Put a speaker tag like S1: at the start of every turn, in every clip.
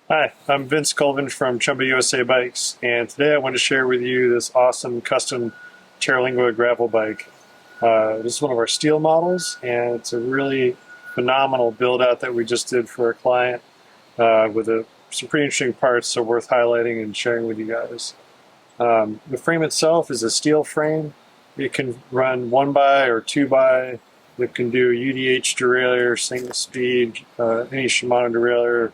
S1: Hi, I'm Vince Colvin from Chumba USA Bikes, and today I want to share with you this awesome custom Terlingua gravel bike. This is one of our steel models, and it's a really phenomenal build out that we just did for a client with some pretty interesting parts, so worth highlighting and sharing with you guys. The frame itself is a steel frame. It can run 1x or 2x. It can do UDH derailleur, single speed, any Shimano derailleur,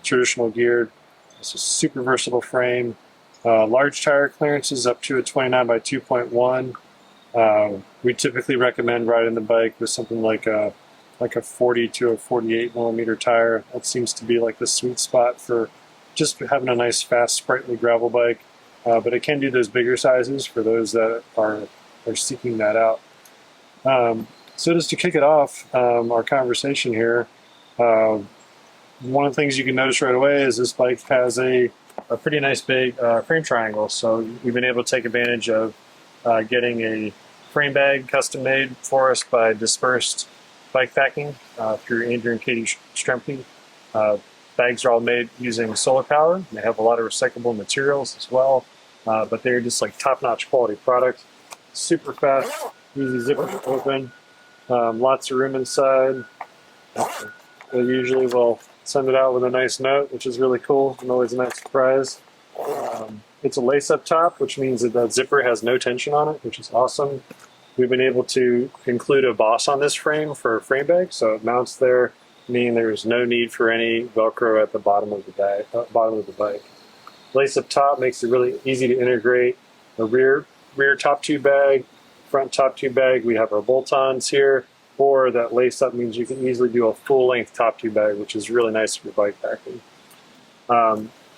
S1: traditional geared. It's a super versatile frame. Large tire clearances up to a 29 by 2.1. We typically recommend riding the bike with something like a 40 to a 48 millimeter tire. That seems to be like the sweet spot for just having a nice, fast, sprightly gravel bike. But it can do those bigger sizes for those that are seeking that out. So just to kick it off, our conversation here, one of the things you can notice right away is this bike has a pretty nice big frame triangle. So we've been able to take advantage of getting a frame bag custom made for us by Dispersed Bikepacking through Andrew and Katie Strempke. Bags are all made using solar power. They have a lot of recyclable materials as well, but they're just like top-notch quality product. Super fast, easy zipper to open, lots of room inside. They usually will send it out with a nice note, which is really cool and always a nice surprise. It's a lace up top, which means that zipper has no tension on it, which is awesome. We've been able to include a boss on this frame for a frame bag, so it mounts there, meaning there's no need for any Velcro at the bottom of the bike. Lace up top makes it really easy to integrate a rear top tube bag, front top tube bag. We have our bolt-ons here, or that lace up means you can easily do a full length top tube bag, which is really nice for bike packing.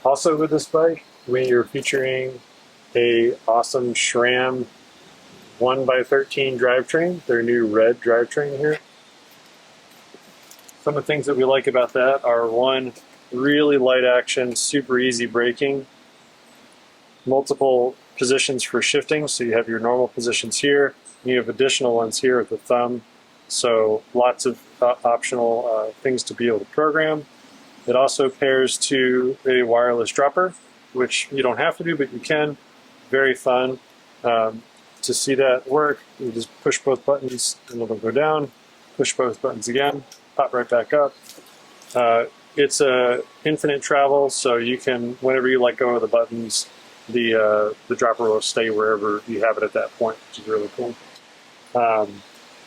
S1: Also with this bike, we are featuring a awesome SRAM 1x13 drivetrain, their new red drivetrain here. Some of the things that we like about that are, one, really light action, super easy braking, multiple positions for shifting, so you have your normal positions here, and you have additional ones here at the thumb, so lots of optional things to be able to program. It also pairs to a wireless dropper, which you don't have to do, but you can. Very fun. To see that work, you just push both buttons and it'll go down, push both buttons again, pop right back up. It's a infinite travel, so you can, whenever you let go of the buttons, the dropper will stay wherever you have it at that point, which is really cool.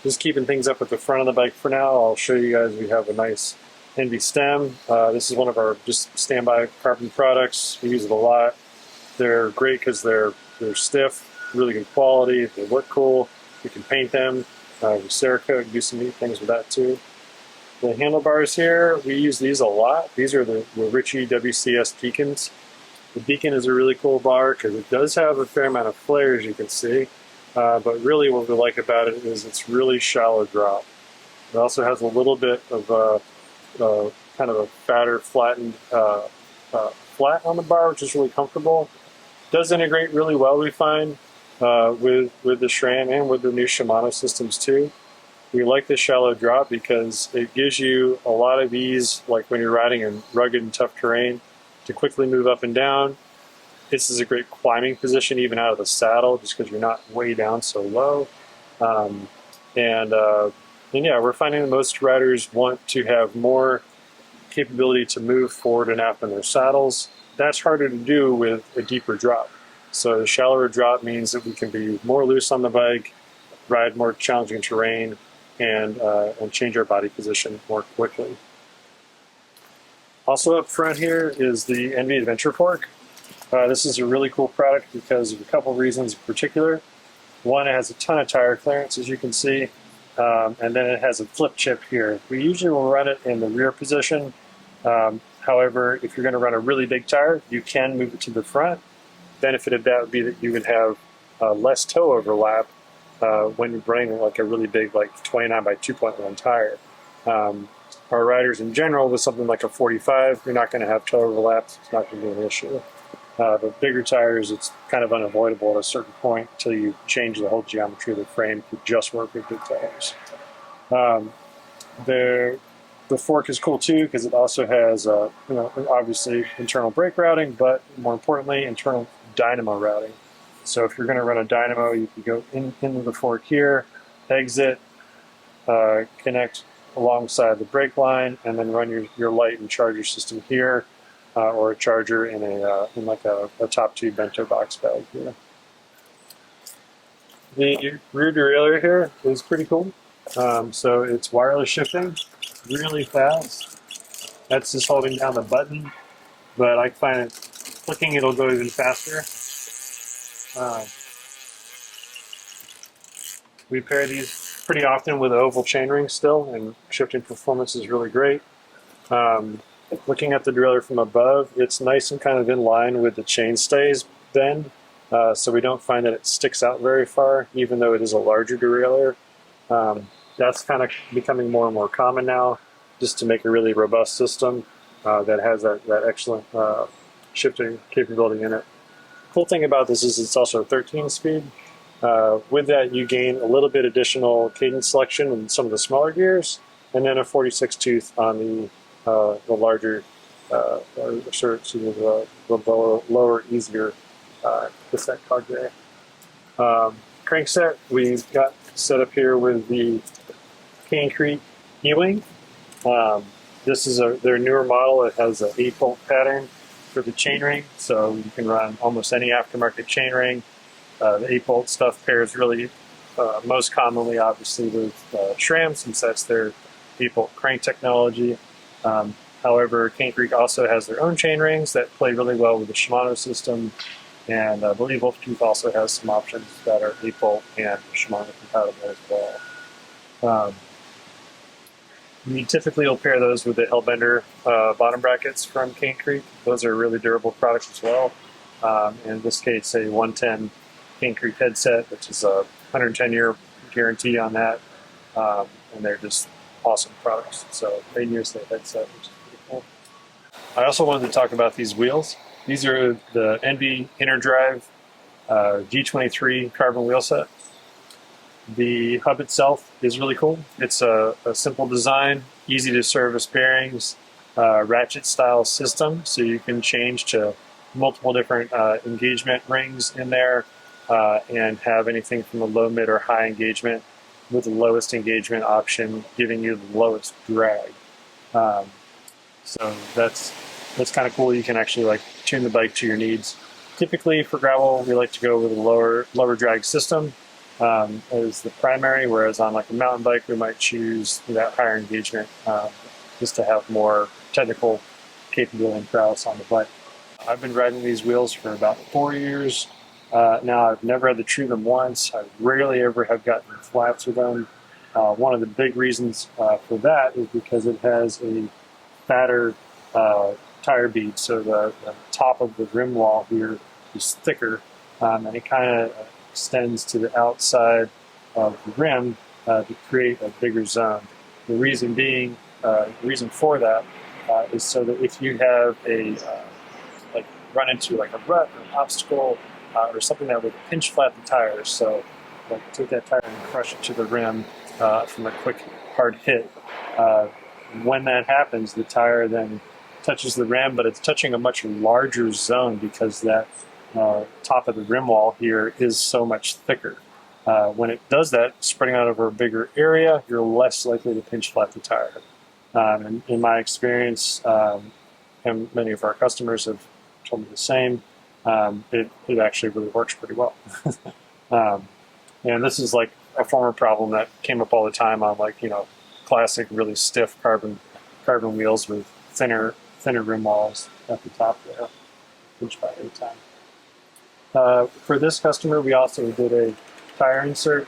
S1: Just keeping things up at the front of the bike for now. I'll show you guys, we have a nice ENVE stem. This is one of our just standby carbon products. We use it a lot. They're great because they're stiff, really good quality. They look cool. You can paint them with Cerakote, do some neat things with that too. The handlebars here, we use these a lot. These are the Ritchey WCS beacons. The beacon is a really cool bar because it does have a fair amount of flare, as you can see. But really what we like about it is it's really shallow drop. It also has a little bit of kind of a fatter, flattened flat on the bar, which is really comfortable. Does integrate really well, we find, with the SRAM and with the new Shimano systems too. We like the shallow drop because it gives you a lot of ease, like when you're riding in rugged and tough terrain, to quickly move up and down. This is a great climbing position even out of the saddle, just because you're not way down so low. And yeah, we're finding that most riders want to have more capability to move forward and aft in their saddles. That's harder to do with a deeper drop. So the shallower drop means that we can be more loose on the bike, ride more challenging terrain, and change our body position more quickly. Also up front here is the ENVE Adventure Fork. This is a really cool product because of a couple of reasons in particular. One, it has a ton of tire clearance, as you can see, and then it has a flip chip here. We usually will run it in the rear position. However, if you're going to run a really big tire, you can move it to the front. Benefit of that would be that you would have less toe overlap when you're running like a really big, like 29 by 2.1 tire. Our riders in general, with something like a 45, you're not going to have toe overlap. It's not going to be an issue. But bigger tires, it's kind of unavoidable at a certain point until you change the whole geometry of the frame to just work with big tires. The fork is cool too because it also has, obviously internal brake routing, but more importantly, internal dynamo routing. So if you're going to run a dynamo, you can go into the fork here, exit, connect alongside the brake line, and then run your light and charger system here, or a charger in a top tube bento box bag here. The rear derailleur here is pretty cool. So it's wireless shifting, really fast. That's just holding down the button, but I find it clicking it'll go even faster. We pair these pretty often with oval chainring still, and shifting performance is really great. Looking at the derailleur from above, it's nice and kind of in line with the chainstay's bend, so we don't find that it sticks out very far, even though it is a larger derailleur. That's kind of becoming more and more common now, just to make a really robust system that has that excellent shifting capability in it. The cool thing about this is it's also 13 speed. With that, you gain a little bit additional cadence selection in some of the smaller gears, and then a 46 tooth on the larger, the lower, easier cassette cog there. Crankset we've got set up here with the Cane Creek eeWing. This is their newer model. It has an 8-bolt pattern for the chainring, so you can run almost any aftermarket chainring. The 8-bolt stuff pairs really most commonly, obviously, with SRAM, since that's their 8-bolt crank technology. However, Cane Creek also has their own chain rings that play really well with the Shimano system, and I believe Wolftooth also has some options that are 8-bolt and Shimano compatible as well. You typically will pair those with the Hellbender bottom brackets from Cane Creek. Those are really durable products as well. In this case, a 110 Cane Creek headset, which is a 110-year guarantee on that, and they're just awesome products. So they use the headset, which is pretty cool. I also wanted to talk about these wheels. These are the ENVE Innerdrive G23 carbon wheel set. The hub itself is really cool. It's a simple design, easy to service bearings, ratchet style system, so you can change to multiple different engagement rings in there, and have anything from a low, mid, or high engagement, with the lowest engagement option giving you the lowest drag. So that's kind of cool. You can actually tune the bike to your needs. Typically for gravel, we like to go with a lower drag system as the primary, whereas on a mountain bike, we might choose that higher engagement just to have more technical capability and prowess on the bike. I've been riding these wheels for about 4 years now. I've never had to true them once. I rarely ever have gotten flats with them. One of the big reasons for that is because it has a fatter tire bead, so the top of the rim wall here is thicker, and it kind of extends to the outside of the rim to create a bigger zone. The reason for that is so that if you have a run into a rut or an obstacle or something that would pinch flat the tires, so take that tire and crush it to the rim from a quick hard hit. When that happens, the tire then touches the rim, but it's touching a much larger zone because that top of the rim wall here is so much thicker. When it does that, spreading out over a bigger area, you're less likely to pinch flat the tire. And in my experience, and many of our customers have told me the same, it actually really works pretty well. And this is a former problem that came up all the time on classic really stiff carbon wheels with thinner rim walls at the top there, pinch by every time. For this customer, we also did a tire insert,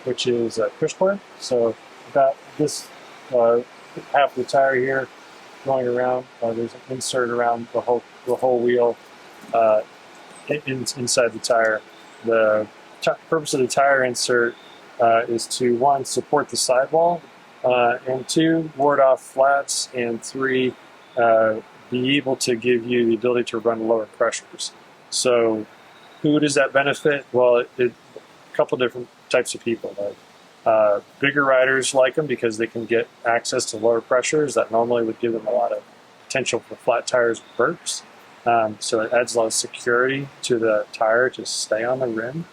S1: which is a push cord. So got this half of the tire here going around. There's an insert around the whole wheel inside the tire. The purpose of the tire insert is to, 1, support the sidewall, and 2, ward off flats, and 3, be able to give you the ability to run lower pressures. So who does that benefit? Well, a couple different types of people. Bigger riders like them because they can get access to lower pressures that normally would give them a lot of potential for flat tires and burps. So it adds a lot of security to the tire to stay on the rim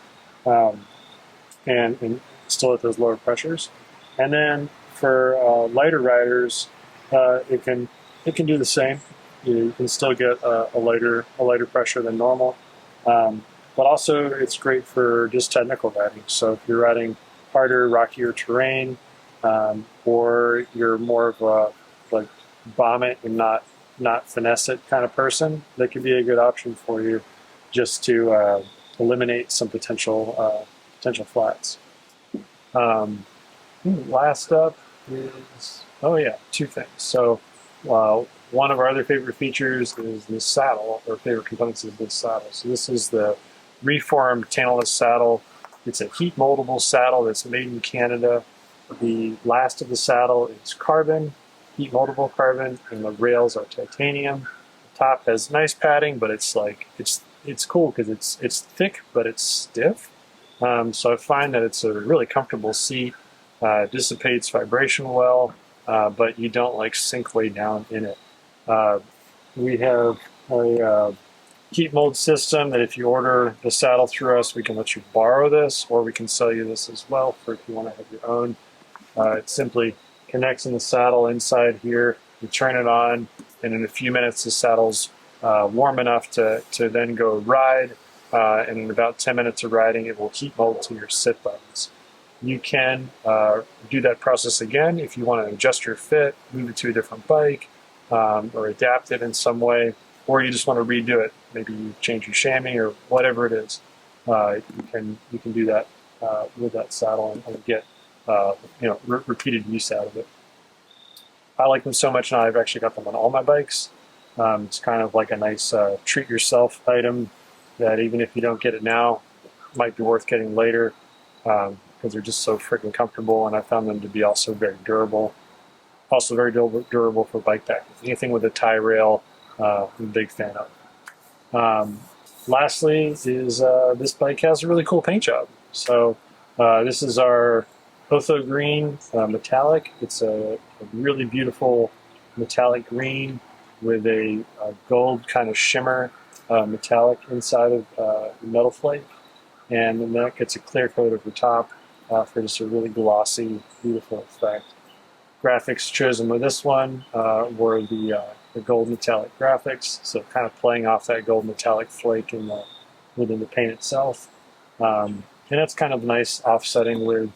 S1: and still at those lower pressures. And then for lighter riders, it can do the same. You can still get a lighter pressure than normal, but also it's great for just technical riding. So if you're riding harder, rockier terrain, or you're more of a like bomb it and not finesse it kind of person, that could be a good option for you, just to eliminate some potential flats. Last up is two things. So one of our other favorite features is this saddle, or favorite components is this saddle. So this is the reformed Tanalus saddle. It's a heat moldable saddle that's made in Canada. The last of the saddle is carbon, heat moldable carbon, and the rails are titanium. The top has nice padding, but it's cool because it's thick but it's stiff. So I find that it's a really comfortable seat. Dissipates vibration well, but you don't like sink way down in it. We have a heat mold system that if you order the saddle through us, we can let you borrow this, or we can sell you this as well for if you want to have your own. It simply connects in the saddle inside here. You turn it on, and in a few minutes the saddle's warm enough to then go ride, and in about 10 minutes of riding it will heat mold to your sit buttons. You can do that process again if you want to adjust your fit, move it to a different bike, or adapt it in some way, or you just want to redo it. Maybe you change your chamois or whatever it is. You can do that with that saddle and get repeated use out of it. I like them so much now. I've actually got them on all my bikes. It's kind of like a nice treat yourself item that even if you don't get it now, might be worth getting later. Because they're just so freaking comfortable, and I found them to be also very durable. Also very durable for bike packing. Anything with a tie rail, I'm a big fan of. Lastly is this bike has a really cool paint job. So this is our Otho Green metallic. It's a really beautiful metallic green with a gold kind of shimmer metallic inside of the metal flake. And then that gets a clear coat over top for just a really glossy, beautiful effect. Graphics chosen with this one were the gold metallic graphics, so kind of playing off that gold metallic flake within the paint itself. And that's kind of nice offsetting with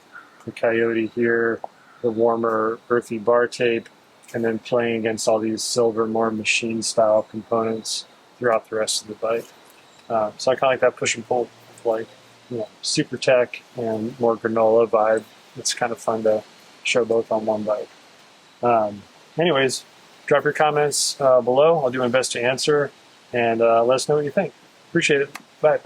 S1: the Coyote here, the warmer earthy bar tape, and then playing against all these silver, more machine style components throughout the rest of the bike. So I kind of like that push and pull, like super tech and more granola vibe. It's kind of fun to show both on one bike. Anyways, drop your comments below. I'll do my best to answer, and let us know what you think. Appreciate it. Bye.